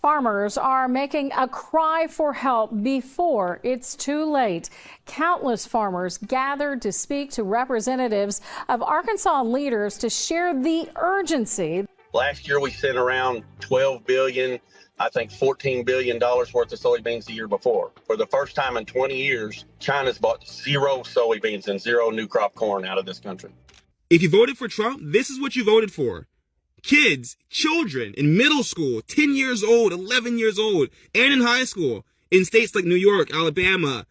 Farmers are making a cry for help before it's too late. Countless farmers gathered to speak to representatives of Arkansas leaders to share the urgency. Last year, we sent around $12 billion, I think $14 billion worth of soybeans the year before. For the first time in 20 years, China's bought zero soybeans and zero new crop corn out of this country. If you voted for Trump, this is what you voted for. Kids, children in middle school, 10 years old, 11 years old, and in high school, in states like New York, Alabama,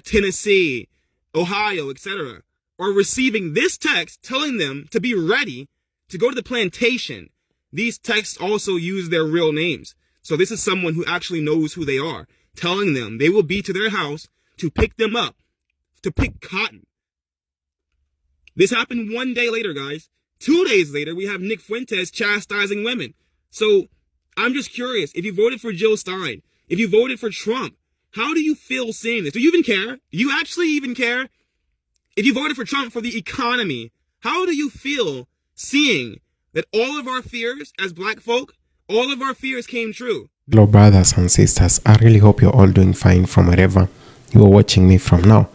Tennessee, Ohio, etc., are receiving this text telling them to be ready to go to the plantation. These texts also use their real names. So this is someone who actually knows who they are, telling them they will be to their house to pick them up, to pick cotton. This happened one day later, guys. 2 days later, we have Nick Fuentes chastising women. So I'm just curious, if you voted for Jill Stein, if you voted for Trump, how do you feel seeing this? Do you even care? Do you actually even care? If you voted for Trump for the economy, how do you feel seeing that all of our fears as black folk, all of our fears came true? Hello brothers and sisters, I really hope you're all doing fine from wherever you are watching me from now.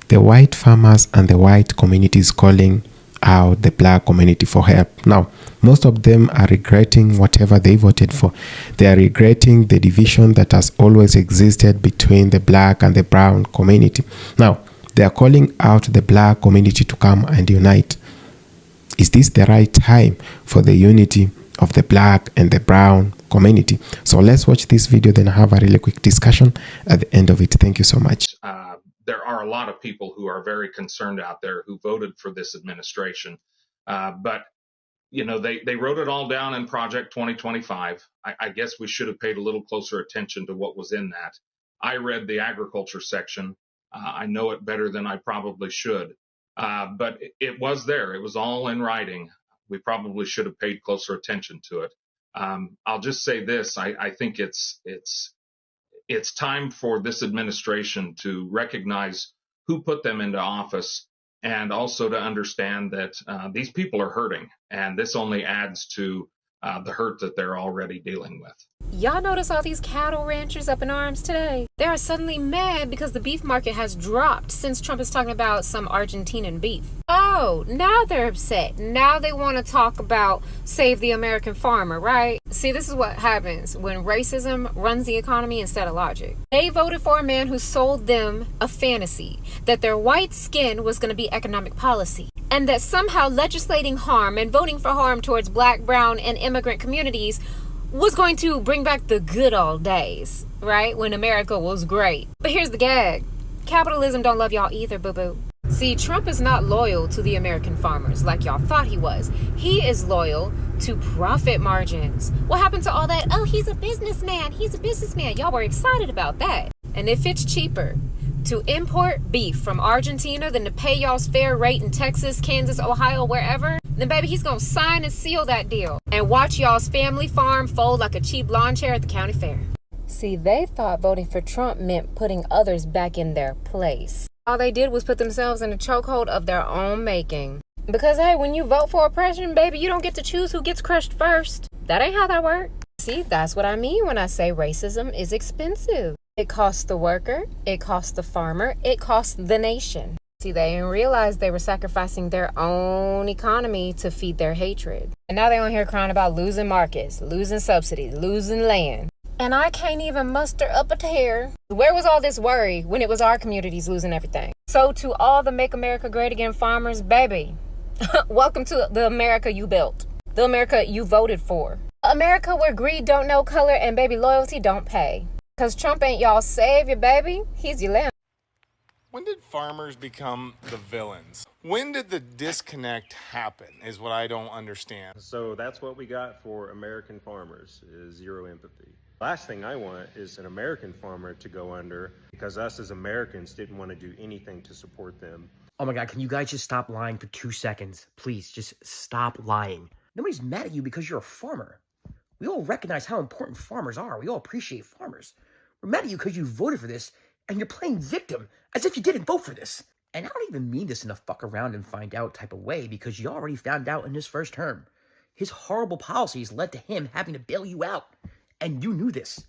The white farmers and the white community is calling out the black community for help. Now, most of them are regretting whatever they voted for. They are regretting the division that has always existed between the black and the brown community. Now, they are calling out the black community to come and unite. Is this the right time for the unity of the black and the brown community? So let's watch this video, then have a really quick discussion at the end of it. Thank you so much. There are a lot of people who are very concerned out there who voted for this administration. But, you know, they wrote it all down in Project 2025. I guess we should have paid a little closer attention to what was in that. I read the agriculture section. I know it better than I probably should. But it was there. It was all in writing. We probably should have paid closer attention to it. I'll just say this. I think it's time for this administration to recognize who put them into office and also to understand that these people are hurting, and this only adds to the hurt that they're already dealing with. Y'all notice all these cattle ranchers up in arms today? They are suddenly mad because the beef market has dropped since Trump is talking about some Argentinian beef. Oh, now they're upset. Now they want to talk about save the American farmer, right? See, this is what happens when racism runs the economy instead of logic. They voted for a man who sold them a fantasy that their white skin was going to be economic policy, and that somehow legislating harm and voting for harm towards black, brown, and immigrant communities was going to bring back the good old days, right? When America was great. But here's the gag. Capitalism don't love y'all either, boo-boo. See, Trump is not loyal to the American farmers like y'all thought he was. He is loyal to profit margins. What happened to all that? Oh, he's a businessman. He's a businessman. Y'all were excited about that. And if it's cheaper to import beef from Argentina than to pay y'all's fair rate in Texas, Kansas, Ohio, wherever, then baby, he's gonna sign and seal that deal and watch y'all's family farm fold like a cheap lawn chair at the county fair. See, they thought voting for Trump meant putting others back in their place. All they did was put themselves in a chokehold of their own making. Because hey, when you vote for oppression, baby, you don't get to choose who gets crushed first. That ain't how that works. See, that's what I mean when I say racism is expensive. It costs the worker, it costs the farmer, it costs the nation. See, they didn't realize they were sacrificing their own economy to feed their hatred. And now they're on here crying about losing markets, losing subsidies, losing land. And I can't even muster up a tear. Where was all this worry when it was our communities losing everything? So to all the Make America Great Again farmers, baby, welcome to the America you built, the America you voted for. America where greed don't know color and baby loyalty don't pay. Because Trump ain't y'all savior, baby. He's your lamb. When did farmers become the villains? When did the disconnect happen is what I don't understand. So that's what we got for American farmers, is zero empathy. Last thing I want is an American farmer to go under because us as Americans didn't want to do anything to support them. Oh my God, can you guys just stop lying for 2 seconds? Please, just stop lying. Nobody's mad at you because you're a farmer. We all recognize how important farmers are. We all appreciate farmers. We're mad at you because you voted for this and you're playing victim as if you didn't vote for this. And I don't even mean this in a fuck around and find out type of way because you already found out in his first term. His horrible policies led to him having to bail you out. And you knew this.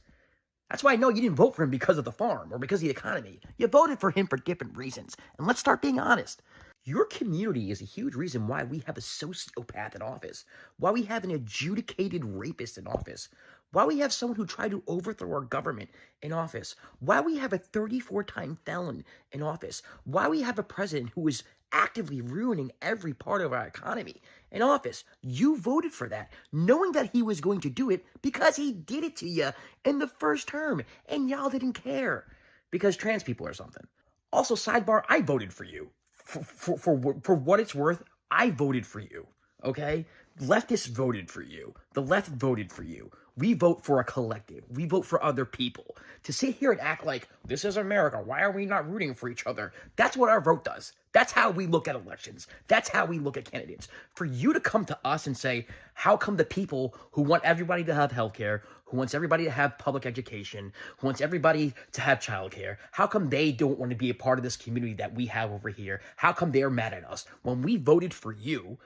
That's why I know you didn't vote for him because of the farm or because of the economy. You voted for him for different reasons. And let's start being honest. Your community is a huge reason why we have a sociopath in office, why we have an adjudicated rapist in office, why we have someone who tried to overthrow our government in office, why we have a 34-time felon in office, why we have a president who is actively ruining every part of our economy in office. You voted for that, knowing that he was going to do it because he did it to you in the first term, and y'all didn't care because trans people or something. Also, sidebar, I voted for you. For what it's worth, I voted for you, okay? Leftists voted for you. The left voted for you. We vote for a collective. We vote for other people. To sit here and act like, this is America, why are we not rooting for each other? That's what our vote does. That's how we look at elections. That's how we look at candidates. For you to come to us and say, how come the people who want everybody to have healthcare, who wants everybody to have public education, who wants everybody to have childcare, how come they don't want to be a part of this community that we have over here? How come they're mad at us? When we voted for you,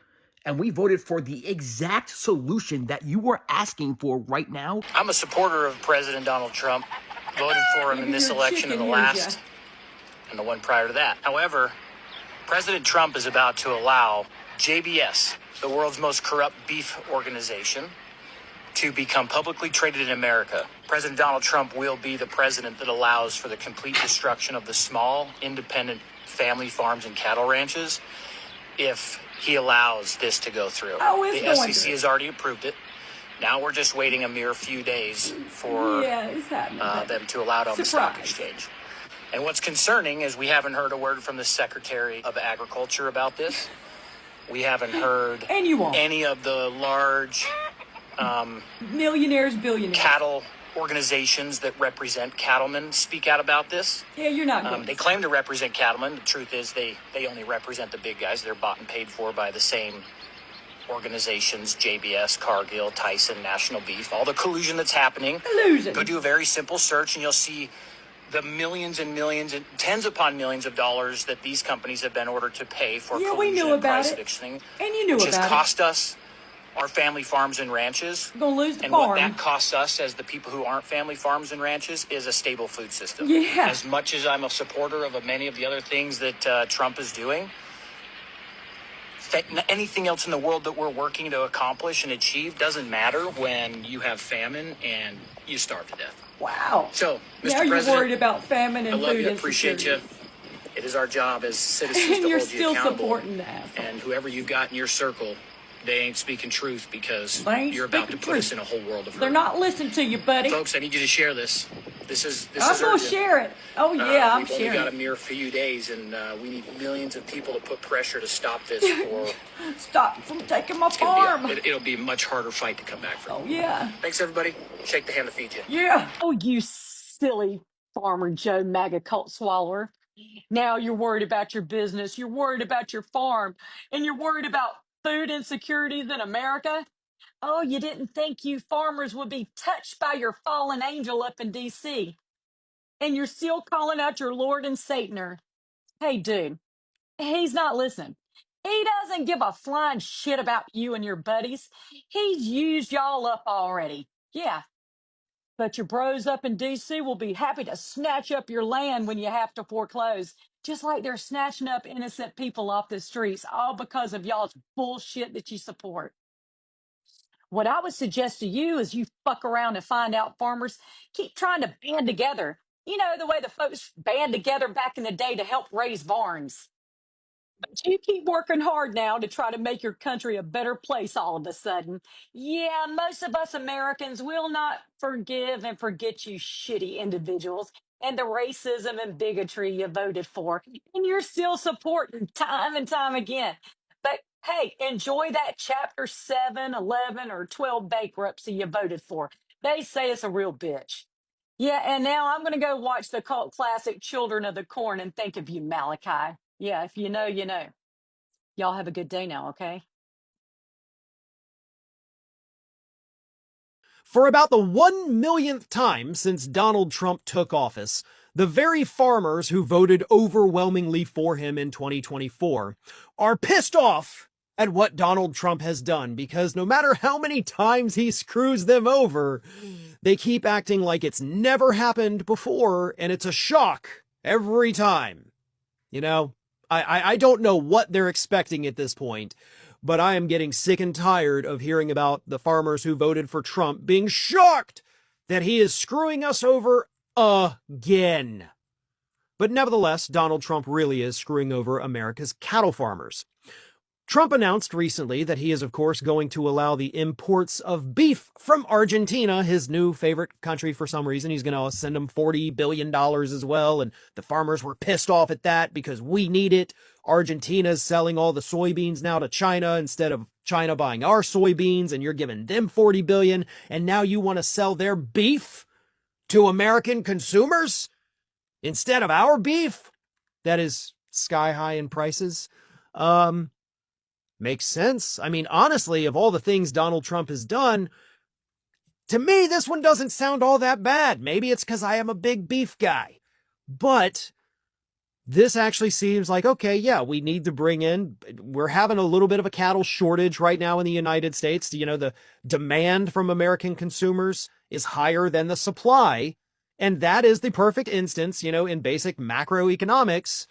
and we voted for the exact solution that you were asking for right now. I'm a supporter of President Donald Trump. Voted for him in this election and the last, and the one prior to that. However, President Trump is about to allow JBS, the world's most corrupt beef organization, to become publicly traded in America. President Donald Trump will be the president that allows for the complete destruction of the small, independent family farms and cattle ranches if he allows this to go through. The SEC has already approved it. Now we're just waiting a mere few days for them to allow it on the stock exchange. And what's concerning is we haven't heard a word from the Secretary of Agriculture about this. We haven't heard any of the large millionaires, billionaires, cattle organizations that represent cattlemen speak out about this. Yeah, you're not good. They claim to represent cattlemen. The truth is they only represent the big guys. They're bought and paid for by the same organizations, JBS, Cargill, Tyson, National Beef, all the collusion that's happening. Collusion. Go do a very simple search and you'll see the millions and millions and tens upon millions of dollars that these companies have been ordered to pay for collusion we knew and about price it. fixing. And you knew which about has it. cost us our family farms and ranches. We're gonna lose the and farm. what that costs us as the people who aren't family farms and ranches is a stable food system. Yeah. As much as I'm a supporter of many of the other things that Trump is doing, anything else in the world that we're working to accomplish and achieve doesn't matter when you have famine and you starve to death. Wow. So, Mr. Now President, you're worried about famine and I love food you, appreciate you. insecurity. It is our job as citizens And to you're hold you still accountable. supporting that. And whoever you've got in your circle, they ain't speaking truth because They ain't you're about to speaking put us truth. in a whole world of hurt. They're not listening to you, buddy. Folks, I need you to share this. This is I'm gonna urgent. share it. Oh yeah, I'm We've only sharing. got a mere few days, and we need millions of people to put pressure to stop this, or Stop from taking my it's gonna farm. it'll be a much harder fight to come back from. Oh yeah. Thanks, everybody. Shake the hand to feed you. Yeah. Oh, you silly Farmer Joe MAGA cult swallower. Now you're worried about your business, you're worried about your farm, and you're worried about food insecurities in America. Oh, you didn't think you farmers would be touched by your fallen angel up in D.C. And you're still calling out your Lord and Sataner. Hey, dude, he's not listening. He doesn't give a flying shit about you and your buddies. He's used y'all up already. Yeah, but your bros up in D.C. will be happy to snatch up your land when you have to foreclose, just like they're snatching up innocent people off the streets, all because of y'all's bullshit that you support. What I would suggest to you is you fuck around and find out farmers keep trying to band together. You know, the way the folks band together back in the day to help raise barns. But you keep working hard now to try to make your country a better place all of a sudden. Yeah, most of us Americans will not forgive and forget you shitty individuals and the racism and bigotry you voted for. And you're still supporting time and time again. But hey, enjoy that chapter 7, 11, or 12 bankruptcy you voted for. They say it's a real bitch. Yeah, and now I'm going to go watch the cult classic Children of the Corn and think of you, Malachi. Yeah, if you know, you know. Y'all have a good day now, okay? For about the 1 millionth time since Donald Trump took office, the very farmers who voted overwhelmingly for him in 2024 are pissed off at what Donald Trump has done, because no matter how many times he screws them over, they keep acting like it's never happened before, and it's a shock every time. You know, I don't know what they're expecting at this point, but I am getting sick and tired of hearing about the farmers who voted for Trump being shocked that he is screwing us over again. But nevertheless, Donald Trump really is screwing over America's cattle farmers. Trump announced recently that he is, of course, going to allow the imports of beef from Argentina, his new favorite country for some reason. He's going to send them $40 billion as well, and the farmers were pissed off at that because we need it. Argentina's selling all the soybeans now to China instead of China buying our soybeans, and you're giving them $40 billion, and now you want to sell their beef to American consumers instead of our beef that is sky high in prices. Makes sense. I mean, honestly, of all the things Donald Trump has done, to me, this one doesn't sound all that bad. Maybe it's because I am a big beef guy. But this actually seems like, okay, yeah, we need to bring in, we're having a little bit of a cattle shortage right now in the United States. You know, the demand from American consumers is higher than the supply. And that is the perfect instance, you know, in basic macroeconomics,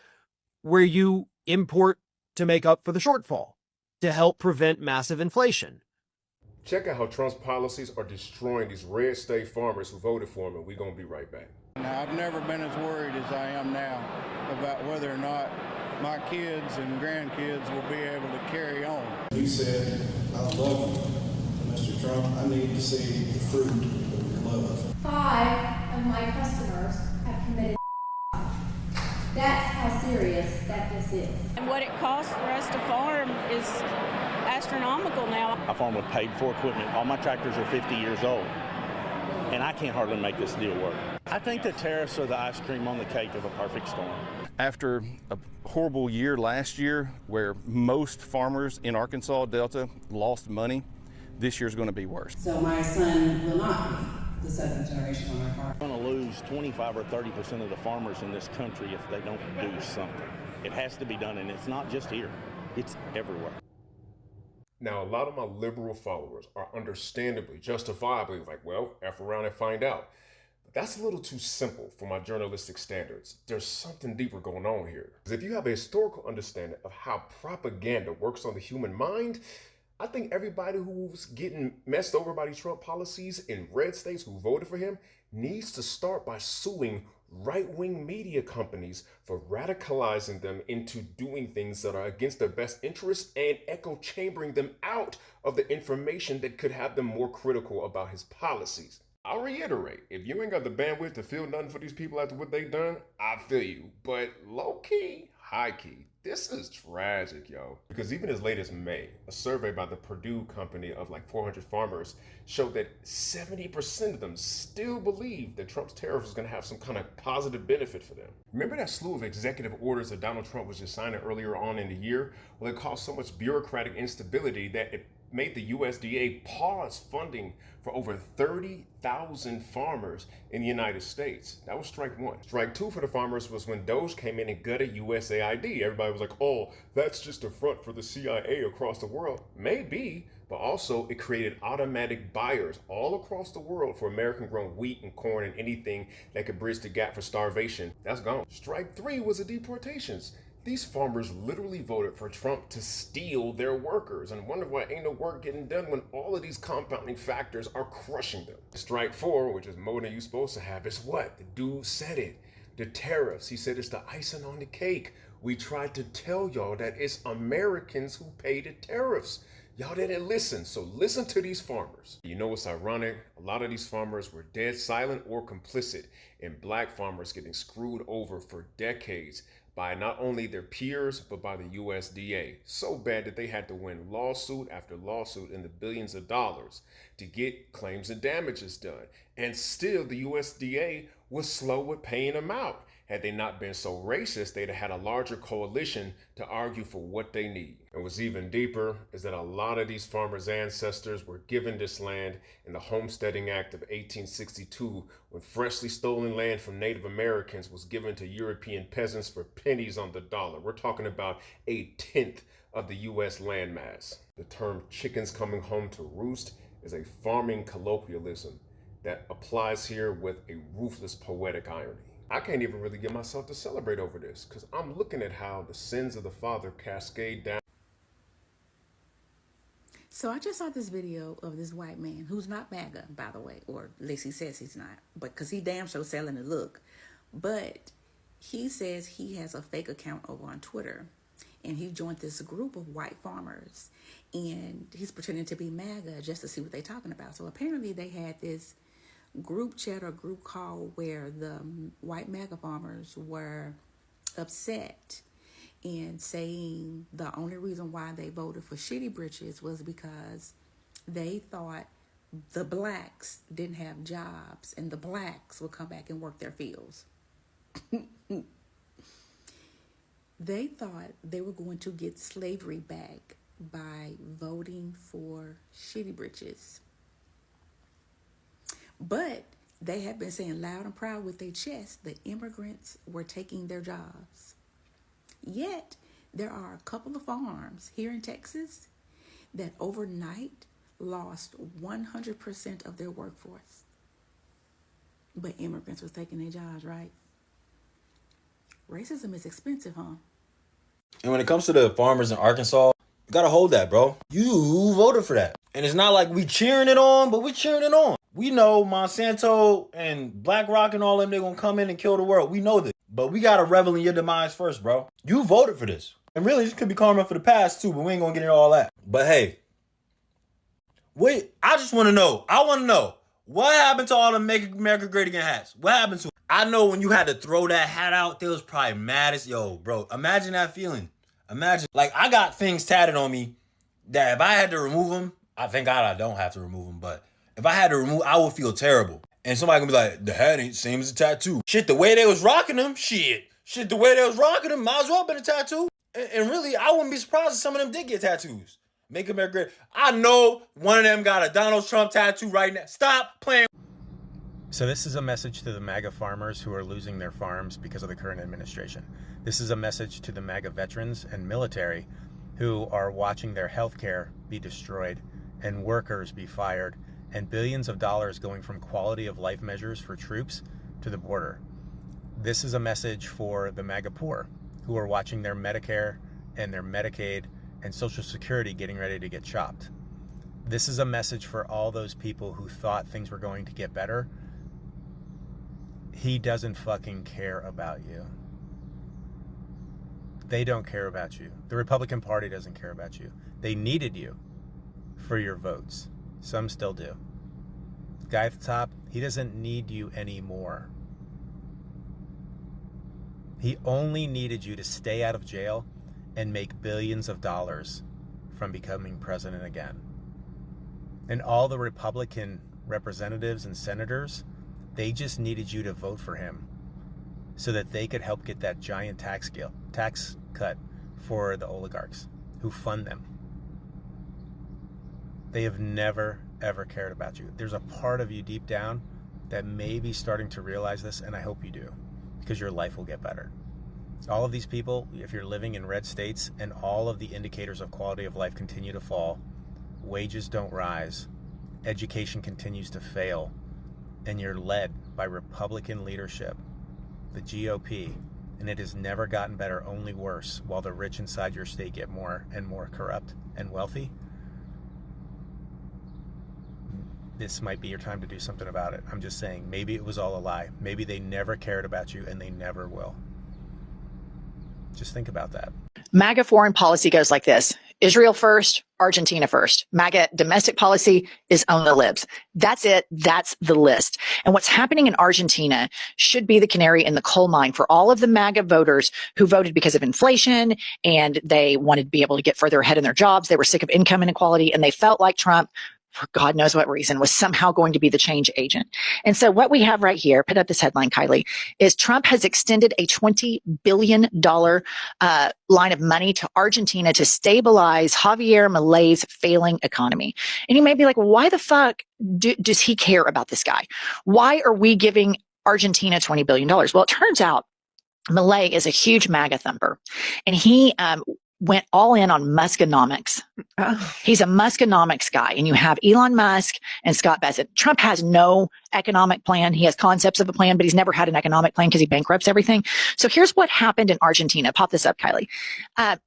where you import to make up for the shortfall, to help prevent massive inflation. Check out how Trump's policies are destroying these red state farmers who voted for him, and we're going to be right back. Now, I've never been as worried as I am now about whether or not my kids and grandkids will be able to carry on. He said, I love you, Mr. Trump. I need to see the fruit of your love. 5 of my customers have committed. That's how serious that this is. And what it costs for us to farm is astronomical now. I farm with paid-for equipment. All my tractors are 50 years old, and I can't hardly make this deal work. I think the tariffs are the ice cream on the cake of a perfect storm. After a horrible year last year where most farmers in Arkansas Delta lost money, this year's going to be worse. So my son will not be the 7th generation on our farm. We're going to lose 25 or 30% of the farmers in this country if they don't do something. It has to be done, and it's not just here. It's everywhere. Now, a lot of my liberal followers are understandably, justifiably like, well, F around and find out. But that's a little too simple for my journalistic standards. There's something deeper going on here. Because if you have a historical understanding of how propaganda works on the human mind, I think everybody who's getting messed over by these Trump policies in red states who voted for him needs to start by suing right-wing media companies for radicalizing them into doing things that are against their best interests and echo chambering them out of the information that could have them more critical about his policies. I'll reiterate, if you ain't got the bandwidth to feel nothing for these people after what they done, I feel you. But low-key, high-key, this is tragic, yo. Because even as late as May, a survey by the Purdue company of like 400 farmers showed that 70% of them still believe that Trump's tariff is going to have some kind of positive benefit for them. Remember that slew of executive orders that Donald Trump was just signing earlier on in the year? Well, it caused so much bureaucratic instability that it made the USDA pause funding for over 30,000 farmers in the United States. That was strike one. Strike two for the farmers was when Doge came in and gutted USAID. Everybody was like, oh, that's just a front for the CIA across the world. Maybe, but also it created automatic buyers all across the world for American-grown wheat and corn and anything that could bridge the gap for starvation. That's gone. Strike three was the deportations. These farmers literally voted for Trump to steal their workers and wonder why ain't no work getting done when all of these compounding factors are crushing them. Strike four, which is more than you're supposed to have, is what? The dude said it. The tariffs. He said it's the icing on the cake. We tried to tell y'all that it's Americans who pay the tariffs. Y'all didn't listen, so listen to these farmers. You know what's ironic? A lot of these farmers were dead silent or complicit in black farmers getting screwed over for decades by not only their peers, but by the USDA. So bad that they had to win lawsuit after lawsuit in the billions of dollars to get claims and damages done. And still the USDA was slow with paying them out. Had they not been so racist, they'd have had a larger coalition to argue for what they need. And what's even deeper is that a lot of these farmers' ancestors were given this land in the Homesteading Act of 1862, when freshly stolen land from Native Americans was given to European peasants for pennies on the dollar. We're talking about 1/10 of the U.S. landmass. The term chickens coming home to roost is a farming colloquialism that applies here with a ruthless poetic irony. I can't even really get myself to celebrate over this because I'm looking at how the sins of the father cascade down. So I just saw this video of this white man who's not MAGA, by the way, or at least he says he's not, but because he damn sure selling the look. But he says he has a fake account over on Twitter, and he joined this group of white farmers, and he's pretending to be MAGA just to see what they're talking about. So apparently they had this group chat or group call where the white MAGA farmers were upset and saying the only reason why they voted for shitty britches was because they thought the blacks didn't have jobs and the blacks would come back and work their fields. They thought they were going to get slavery back by voting for shitty britches. But they have been saying loud and proud with their chest that immigrants were taking their jobs. Yet, there are a couple of farms here in Texas that overnight lost 100% of their workforce. But immigrants was taking their jobs, right? Racism is expensive, huh? And when it comes to the farmers in Arkansas, you gotta hold that, bro. You voted for that. And it's not like we cheering it on, but we cheering it on. We know Monsanto and BlackRock and all them, they're gonna come in and kill the world. We know this. But we gotta revel in your demise first, bro. You voted for this. And really, this could be karma for the past too, but we ain't gonna get into all that. But hey, wait, I just wanna know. I wanna know. What happened to all the Make America Great Again hats? What happened to them? I know when you had to throw that hat out, they was probably mad as, yo, bro. Imagine that feeling. Imagine, like, I got things tatted on me that if I had to remove them, I thank God I don't have to remove them, but if I had to remove, I would feel terrible. And somebody gonna be like, the hat ain't same as a tattoo. Shit, the way they was rocking them, shit, the way they was rocking them, might as well have been a tattoo. And really, I wouldn't be surprised if some of them did get tattoos. Make America Great. I know one of them got a Donald Trump tattoo right now. Stop playing. So this is a message to the MAGA farmers who are losing their farms because of the current administration. This is a message to the MAGA veterans and military who are watching their health care be destroyed and workers be fired and billions of dollars going from quality of life measures for troops to the border. This is a message for the MAGA poor who are watching their Medicare and their Medicaid and Social Security getting ready to get chopped. This is a message for all those people who thought things were going to get better. He doesn't fucking care about you. They don't care about you. The Republican Party doesn't care about you. They needed you for your votes. Some still do. The guy at the top, he doesn't need you anymore. He only needed you to stay out of jail and make billions of dollars from becoming president again. And all the Republican representatives and senators, they just needed you to vote for him so that they could help get that giant tax cut for the oligarchs who fund them. They have never, ever cared about you. There's a part of you deep down that may be starting to realize this, and I hope you do, because your life will get better. All of these people, if you're living in red states and all of the indicators of quality of life continue to fall, wages don't rise, education continues to fail, and you're led by Republican leadership, the GOP, and it has never gotten better, only worse, while the rich inside your state get more and more corrupt and wealthy. This might be your time to do something about it. I'm just saying, maybe it was all a lie. Maybe they never cared about you and they never will. Just think about that. MAGA foreign policy goes like this: Israel first, Argentina first. MAGA domestic policy is own the libs. That's it. That's the list. And what's happening in Argentina should be the canary in the coal mine for all of the MAGA voters who voted because of inflation and they wanted to be able to get further ahead in their jobs. They were sick of income inequality and they felt like Trump, for God knows what reason, was somehow going to be the change agent. And so what we have right here, put up this headline, Kylie, is Trump has extended a $20 billion line of money to Argentina to stabilize Javier Milei's failing economy. And you may be like, well, why the fuck does he care about this guy? Why are we giving Argentina $20 billion? Well, it turns out Milei is a huge MAGA thumper, and he went all in on Muskonomics. He's a Muskonomics guy. And you have Elon Musk and Scott Bessent. Trump has no economic plan. He has concepts of a plan, but he's never had an economic plan because he bankrupts everything. So here's what happened in Argentina. Pop this up, Kylie.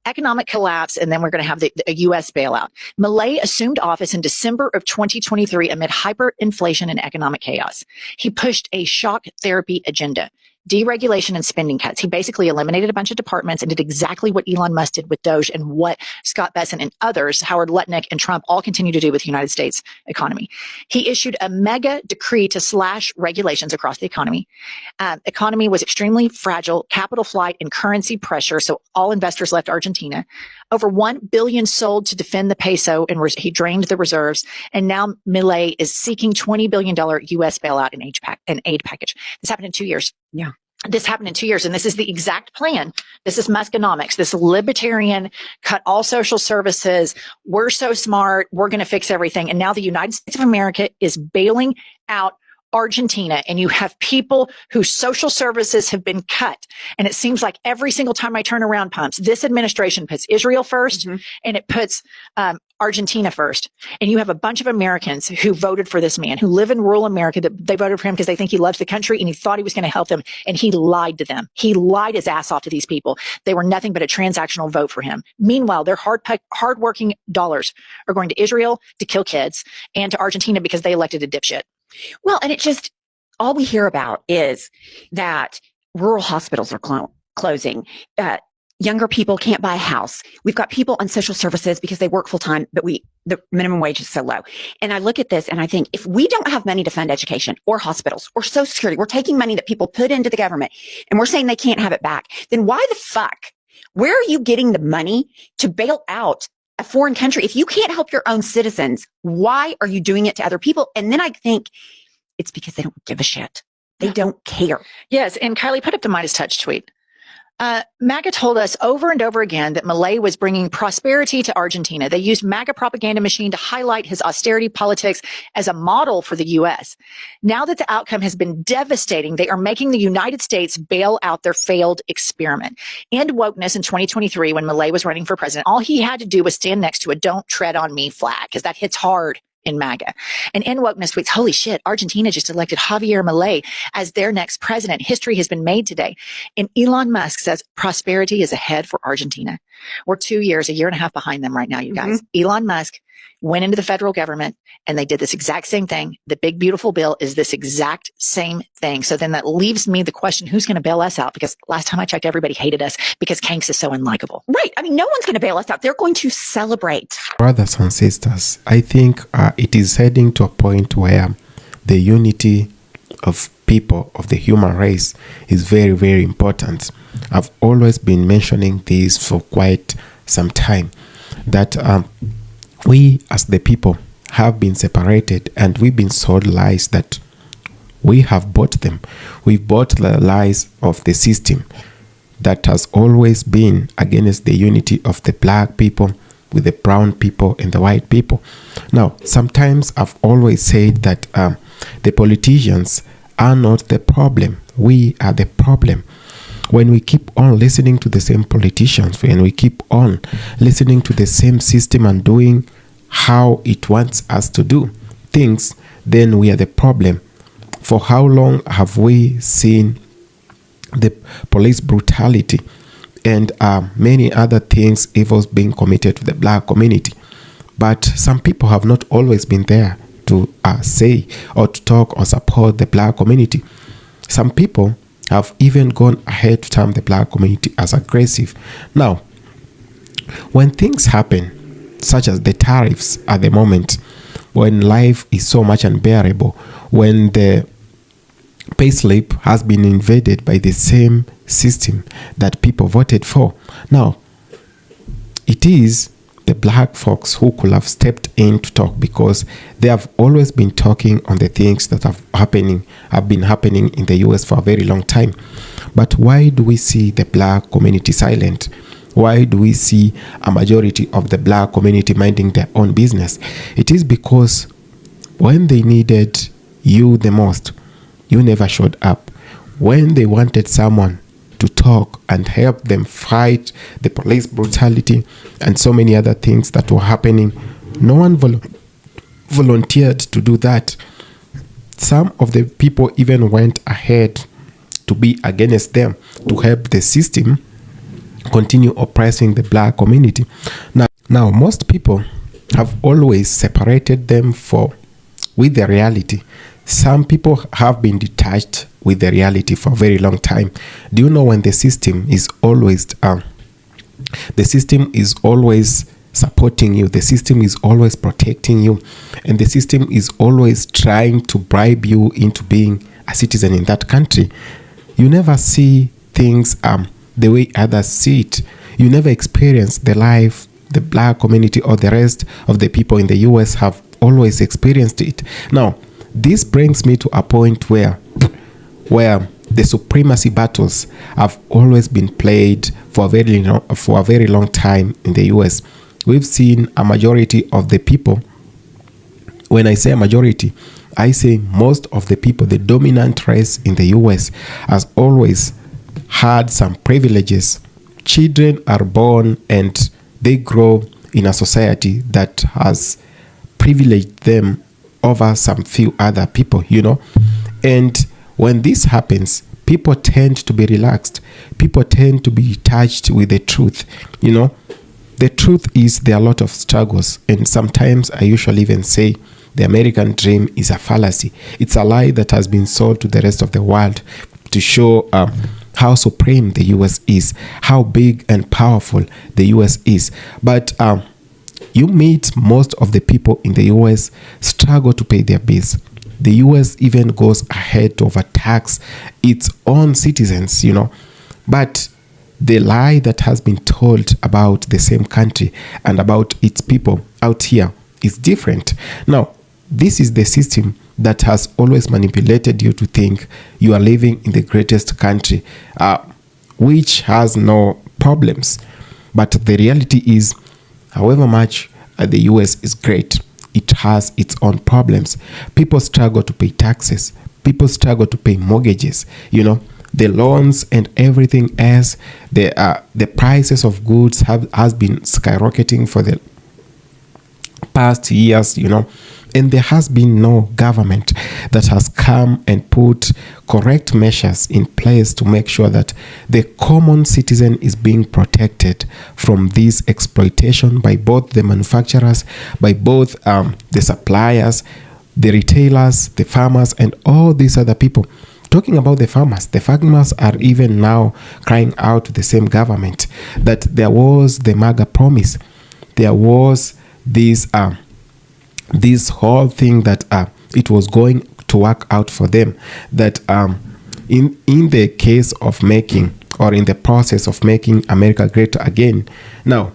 Economic collapse, and then we're going to have a U.S. bailout. Milei assumed office in December of 2023 amid hyperinflation and economic chaos. He pushed a shock therapy agenda. Deregulation and spending cuts. He basically eliminated a bunch of departments and did exactly what Elon Musk did with Doge and what Scott Bessent and others, Howard Lutnick and Trump, all continue to do with the United States economy. He issued a mega decree to slash regulations across the economy. Economy was extremely fragile, capital flight and currency pressure. So all investors left Argentina. Over 1 billion sold to defend the peso, and he drained the reserves. And now Milei is seeking $20 billion U.S. bailout and aid package. This happened in 2 years. Yeah. This happened in 2 years, and this is the exact plan. This is Muskonomics, this libertarian, cut all social services. We're so smart. We're going to fix everything. And now the United States of America is bailing out Argentina, and you have people whose social services have been cut. And it seems like every single time I turn around, Pumps, this administration puts Israel first, and it puts Argentina first. And you have a bunch of Americans who voted for this man, who live in rural America, that they voted for him because they think he loves the country and he thought he was going to help them. And he lied to them. He lied his ass off to these people. They were nothing but a transactional vote for him. Meanwhile, their hardworking dollars are going to Israel to kill kids and to Argentina because they elected a dipshit. Well, and it just, all we hear about is that rural hospitals are closing. Younger people can't buy a house. We've got people on social services because they work full time, but the minimum wage is so low. And I look at this and I think, if we don't have money to fund education or hospitals or Social Security, we're taking money that people put into the government and we're saying they can't have it back. Then why the fuck? Where are you getting the money to bail out a foreign country? If you can't help your own citizens, why are you doing it to other people? And then I think it's because they don't give a shit. They don't care. Yes. And Kylie, put up the Midas Touch tweet. MAGA told us over and over again that Milei was bringing prosperity to Argentina. They used MAGA propaganda machine to highlight his austerity politics as a model for the U.S. Now that the outcome has been devastating, they are making the United States bail out their failed experiment. End wokeness in 2023 when Milei was running for president. All he had to do was stand next to a "Don't Tread on Me" flag, because that hits hard in MAGA. And End Wokeness tweets, holy shit, Argentina just elected Javier Milei as their next president. History has been made today. And Elon Musk says prosperity is ahead for Argentina. We're 2 years, a year and a half behind them right now, you guys. Elon Musk went into the federal government and they did this exact same thing. The big, beautiful bill is this exact same thing. So then that leaves me the question, who's going to bail us out? Because last time I checked, everybody hated us because Kanks is so unlikable. Right. I mean, no one's going to bail us out. They're going to celebrate. Brothers and sisters, I think it is heading to a point where the unity of people, of the human race, is very, very important. I've always been mentioning this for quite some time, that we as the people have been separated and we've been sold lies that we have bought them. We've bought the lies of the system that has always been against the unity of the black people with the brown people and the white people. Now, sometimes I've always said that the politicians are not the problem. We are the problem. When we keep on listening to the same politicians, when we keep on listening to the same system and doing how it wants us to do things, then we are the problem. For how long have we seen the police brutality and many other things, evils being committed to the black community? But some people have not always been there to say or to talk or support the black community. Some people have even gone ahead to term the black community as aggressive. Now, when things happen, such as the tariffs at the moment, when life is so much unbearable, when the payslip has been invaded by the same system that people voted for, now, it is the black folks who could have stepped in to talk, because they have always been talking on the things that have been happening in the US for a very long time. But why do we see the black community silent? Why do we see a majority of the black community minding their own business? It is because when they needed you the most, you never showed up. When they wanted someone to to talk and help them fight the police brutality and so many other things that were happening. No one volunteered to do that. Some of the people even went ahead to be against them, to help the system continue oppressing the black community. Now most people have always separated them with the reality. Some people have been detached with the reality for a very long time. Do you know when the system is always supporting you, the system is always protecting you, and the system is always trying to bribe you into being a citizen in that country? You never see things the way others see it. You never experience the life the black community or the rest of the people in the US have always experienced it. Now, this brings me to a point where the supremacy battles have always been played for a very long time in the US. We've seen a majority of the people. When I say a majority, I say most of the people, the dominant race in the US, has always had some privileges. Children are born and they grow in a society that has privileged them over some few other people, And when this happens, people tend to be relaxed. People tend to be touched with the truth, The truth is there are a lot of struggles, and sometimes I usually even say the American dream is a fallacy. It's a lie that has been sold to the rest of the world to show how supreme the US is, how big and powerful the US is. But you meet most of the people in the US struggle to pay their bills. The US even goes ahead to overtax its own citizens, But the lie that has been told about the same country and about its people out here is different. Now, this is the system that has always manipulated you to think you are living in the greatest country, which has no problems. But the reality is, however much the US is great, it has its own problems. People struggle to pay taxes. People struggle to pay mortgages, the loans and everything else. The prices of goods has been skyrocketing for the past years, And there has been no government that has come and put correct measures in place to make sure that the common citizen is being protected from this exploitation by both the manufacturers, by both the suppliers, the retailers, the farmers, and all these other people. Talking about the farmers are even now crying out to the same government that there was the MAGA promise. There was this whole thing that it was going to work out for them, that in the case of making, or in the process of making America great again, now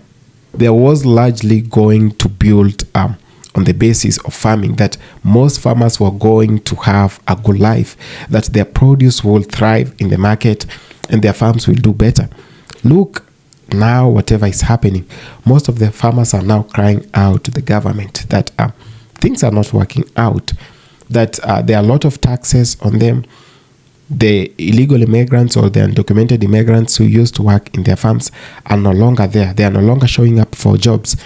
there was largely going to build on the basis of farming, that most farmers were going to have a good life, that their produce will thrive in the market and their farms will do better. Look, now whatever is happening, most of the farmers are now crying out to the government that things are not working out, that there are a lot of taxes on them. The illegal immigrants or the undocumented immigrants who used to work in their farms are no longer there. They are no longer showing up for jobs.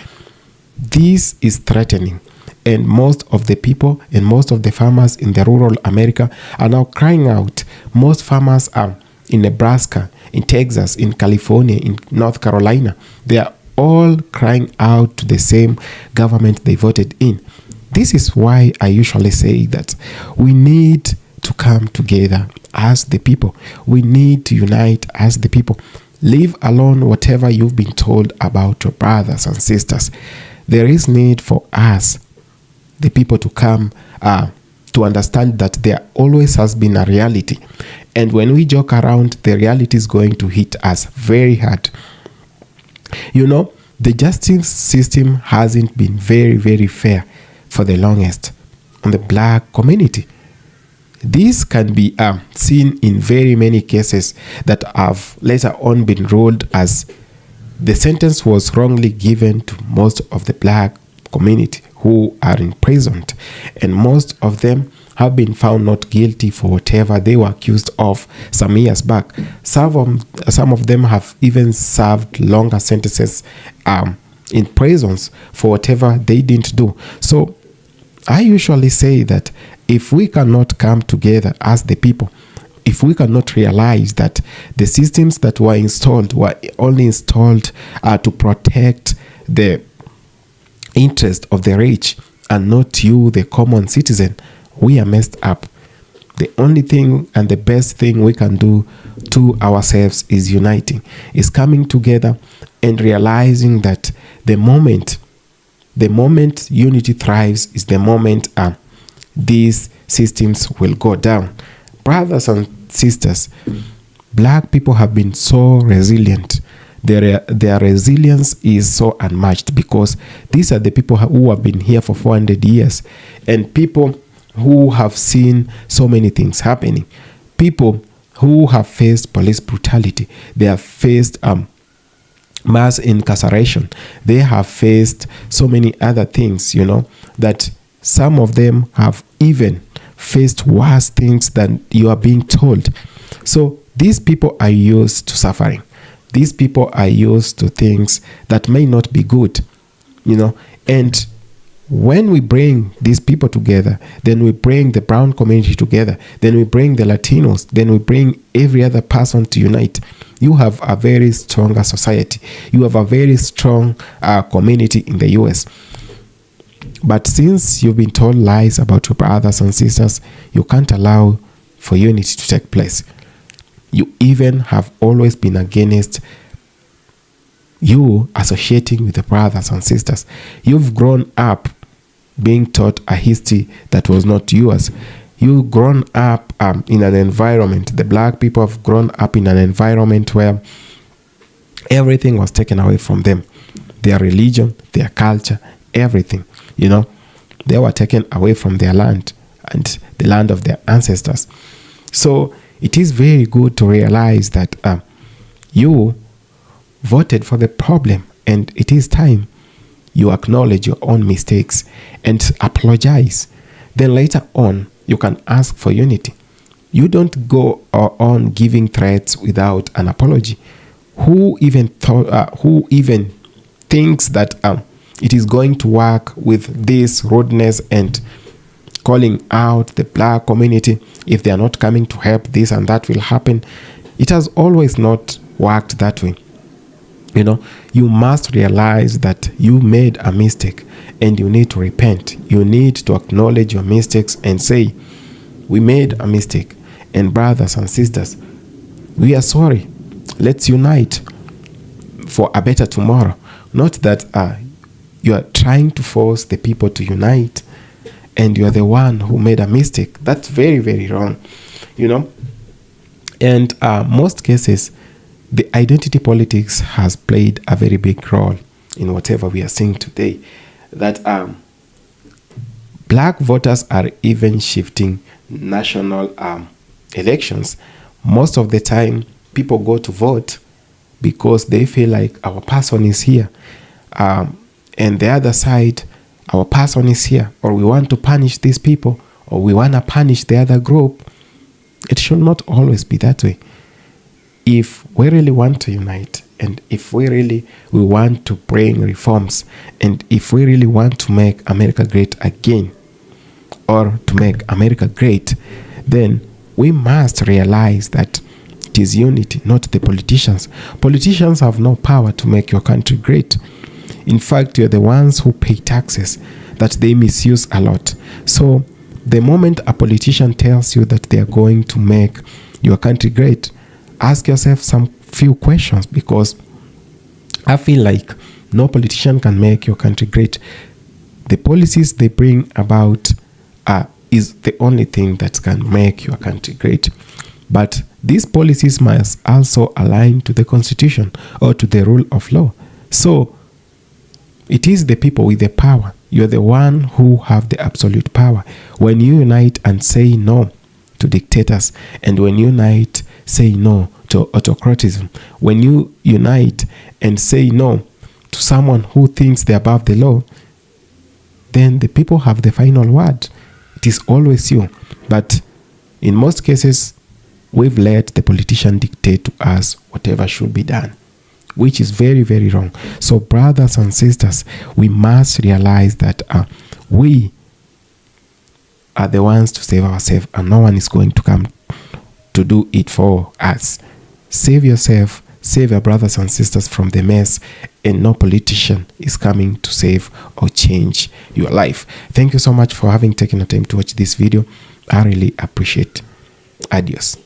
This is threatening. And most of the people and most of the farmers in the rural America are now crying out. Most farmers are in Nebraska, in Texas, in California, in North Carolina. They are all crying out to the same government they voted in. This is why I usually say that we need to come together as the people. We need to unite as the people. Leave alone whatever you've been told about your brothers and sisters. There is need for us, the people, to come to understand that there always has been a reality. And when we joke around, the reality is going to hit us very hard. The justice system hasn't been very, very fair for the longest on the black community. This can be seen in very many cases that have later on been ruled as the sentence was wrongly given to most of the black community who are imprisoned, and most of them have been found not guilty for whatever they were accused of some years back. Some of them have even served longer sentences in prisons for whatever they didn't do. So I usually say that if we cannot come together as the people, if we cannot realize that the systems that were only installed to protect the interest of the rich and not you, the common citizen, we are messed up. The only thing and the best thing we can do to ourselves is uniting, is coming together and realizing that the moment unity thrives is the moment these systems will go down. Brothers and sisters, black people have been so resilient. Their resilience is so unmatched because these are the people who have been here for 400 years and people who have seen so many things happening. People who have faced police brutality. They have faced mass incarceration. They have faced so many other things, that some of them have even faced worse things than you are being told. So these people are used to suffering. These people are used to things that may not be good, and when we bring these people together, then we bring the brown community together, then we bring the Latinos, then we bring every other person to unite. You have a very stronger society. You have a very strong community in the US. But since you've been told lies about your brothers and sisters, you can't allow for unity to take place. You even have always been against you associating with the brothers and sisters. You've grown up being taught a history that was not yours. You've grown up in an environment, the black people have grown up in an environment where everything was taken away from them. Their religion, their culture, everything, they were taken away from their land and the land of their ancestors. So it is very good to realize that you voted for the problem, and it is time you acknowledge your own mistakes and apologize. Then later on, you can ask for unity. You don't go on giving threats without an apology. Who even thinks that it is going to work with this rudeness and calling out the black community if they are not coming to help, this and that will happen? It has always not worked that way. You must realize that you made a mistake and you need to repent. You need to acknowledge your mistakes and say, we made a mistake. And brothers and sisters, we are sorry. Let's unite for a better tomorrow. Not that you are trying to force the people to unite and you are the one who made a mistake. That's very, very wrong. And most cases, the identity politics has played a very big role in whatever we are seeing today. That black voters are even shifting national elections. Most of the time, people go to vote because they feel like our person is here. And the other side, our person is here. Or we want to punish these people. Or we want to punish the other group. It should not always be that way. If we really want to unite, and if we want to bring reforms, and if we really want to make America great again, or to make America great, then we must realize that it is unity, not the politicians. Politicians have no power to make your country great. In fact, you're the ones who pay taxes that they misuse a lot. So the moment a politician tells you that they are going to make your country great, ask yourself some few questions, because I feel like no politician can make your country great. The policies they bring about is the only thing that can make your country great. But these policies must also align to the Constitution or to the rule of law. So it is the people with the power. You're the one who have the absolute power. When you unite and say no to dictators, and when you unite, say no to autocratism, when you unite and say no to someone who thinks they're above the law, then the people have the final word. It is always you. But in most cases, we've let the politician dictate to us whatever should be done, which is very, very wrong. So brothers and sisters, we must realize that we are the ones to save ourselves, and no one is going to come to do it for us. Save yourself, save your brothers and sisters from the mess, and no politician is coming to save or change your life. Thank you so much for having taken the time to watch this video. I really appreciate it. Adios.